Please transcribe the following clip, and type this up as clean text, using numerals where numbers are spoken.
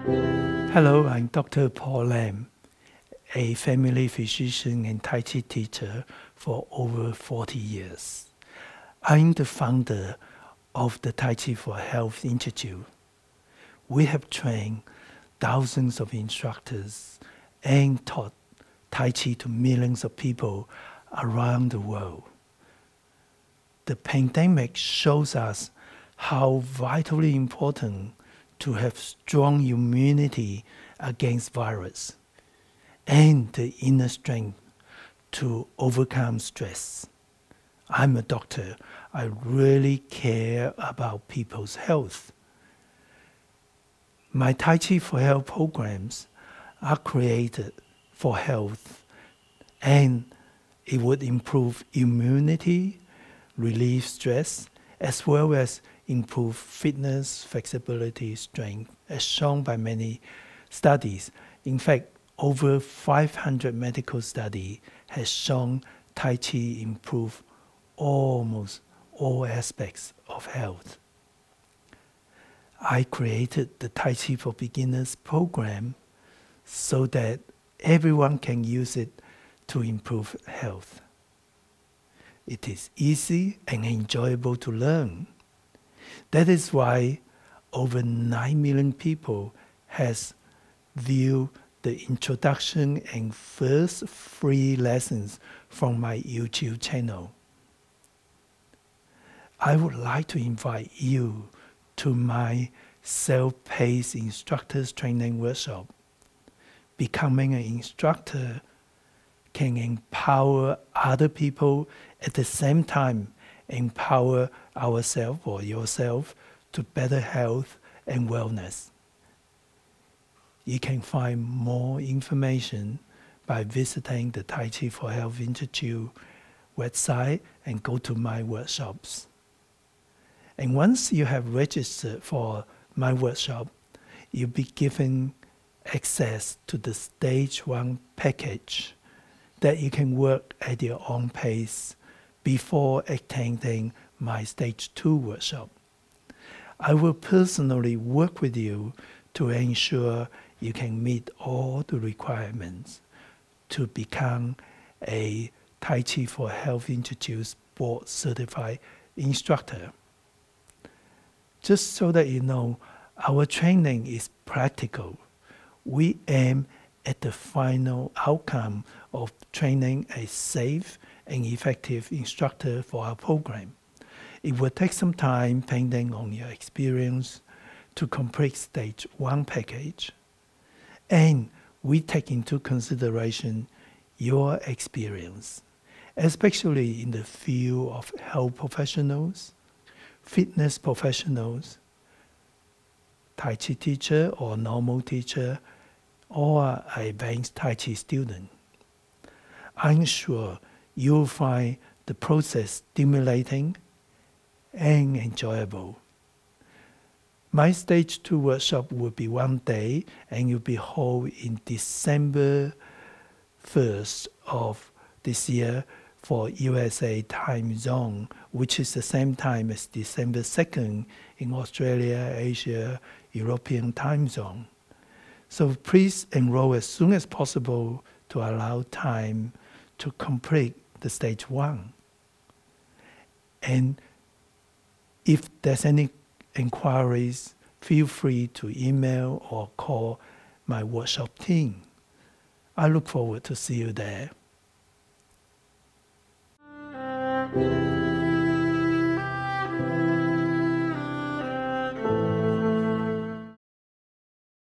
Hello, I'm Dr. Paul Lam, a family physician and Tai Chi teacher for over 40 years. I'm the founder of the Tai Chi for Health Institute. We have trained thousands of instructors and taught Tai Chi to millions of people around the world. The pandemic shows us how vitally important to have strong immunity against virus and the inner strength to overcome stress. I'm a doctor. I really care about people's health. My Tai Chi for Health programs are created for health, and it would improve immunity, relieve stress, as well as improve fitness, flexibility, strength, as shown by many studies. In fact, over 500 medical studies has shown Tai Chi improve almost all aspects of health. I created the Tai Chi for Beginners program so that everyone can use it to improve health. It is easy and enjoyable to learn. That is why over 9 million people has viewed the introduction and first free lessons from my YouTube channel. I would like to invite you to my self-paced instructors training workshop. Becoming an instructor can empower other people at the same time empower ourselves or yourself to better health and wellness. You can find more information by visiting the Tai Chi for Health Institute website and go to my workshops. And once you have registered for my workshop, you'll be given access to the Stage 1 package that you can work at your own pace before attending my Stage 2 workshop. I will personally work with you to ensure you can meet all the requirements to become a Tai Chi for Health Institute board certified instructor. Just so that you know, our training is practical. We aim at the final outcome of training a safe and effective instructor for our program. It will take some time depending on your experience to complete Stage 1 package. And we take into consideration your experience, especially in the field of health professionals, fitness professionals, Tai Chi teacher or normal teacher, or advanced Tai Chi student. I'm sure you'll find the process stimulating and enjoyable. My Stage 2 workshop will be 1 day and will be held in December 1st of this year for USA time zone, which is the same time as December 2nd in Australia, Asia, European time zone. So please enroll as soon as possible to allow time to complete the Stage 1. And if there's any inquiries, feel free to email or call my workshop team. I look forward to see you there.